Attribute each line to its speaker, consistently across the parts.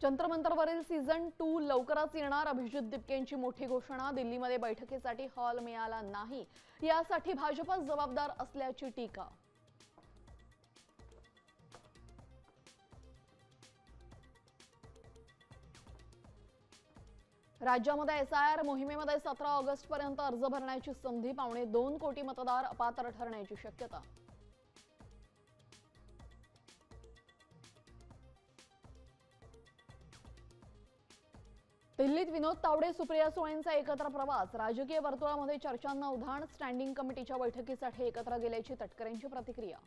Speaker 1: Jantar मंतरवरील season 2 लवकरच येणार. अभिजित दिपकेंची मोठी घोषणा. दिल्लीमध्ये बैठकीसाठी हॉल मिळाला नाही यासाठी भाजपच जबाबदार असल्याची टीका. राज्यामध्ये एसआयआर मोहिमेमध्ये 17 ऑगस्टपर्यंत अर्ज भरण्याची संधी. 2.25 कोटी मतदार अपात्र ठरण्याची शक्यता. दिल्लीत विनोद तावडे सुप्रिया सुळेंचा एकत्र प्रवास. राजकीय वर्तुळामध्ये चर्चांना उधाण. स्टँडिंग कमिटीच्या बैठकीसाठी एकत्र गेल्याची तटकरेंची प्रतिक्रिया.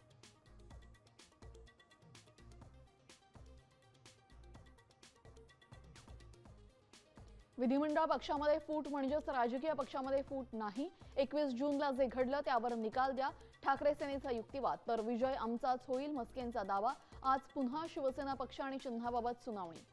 Speaker 1: विधिमंडळ पक्षामध्ये फूट म्हणजेच राजकीय पक्षामध्ये फूट नाही. 21 जूनला जे घडलं त्यावर निकाल द्या. ठाकरे सेनेचा युक्तिवाद. तर विजय आमचाच होईल मस्केंचा दावा. आज पुन्हा शिवसेना पक्ष आणि चिन्हाबाबत सुनावणी.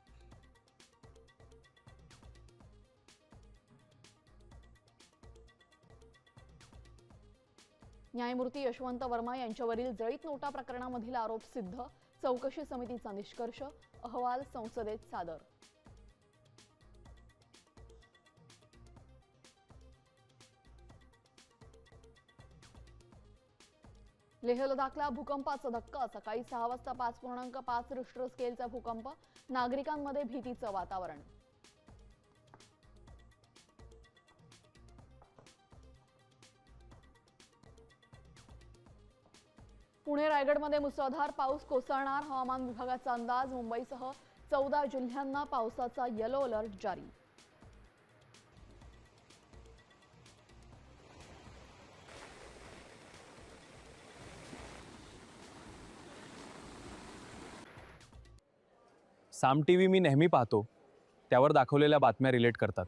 Speaker 1: न्यायमूर्ती यशवंत वर्मा यांच्यावरील जळीत नोटा प्रकरणामधील आरोप सिद्ध. चौकशी समितीचा निष्कर्ष. अहवाल संसदेत सादर. लेह लडाखला भूकंपाचा धक्का. सकाळी 6 वाजता 5.5 रिश्टर स्केलचा भूकंप. नागरिकांमध्ये भीतीचं वातावरण. पुणे रायगडमध्ये मुसळधार पाऊस कोसळणार. हवामान विभागाचा अंदाज. मुंबईसह 14 जिल्ह्यांना पावसाचा येलो अलर्ट जारी.
Speaker 2: साम टीव्ही मी नेहमी पाहतो. त्यावर दाखवलेल्या बातम्या रिलेट करतात.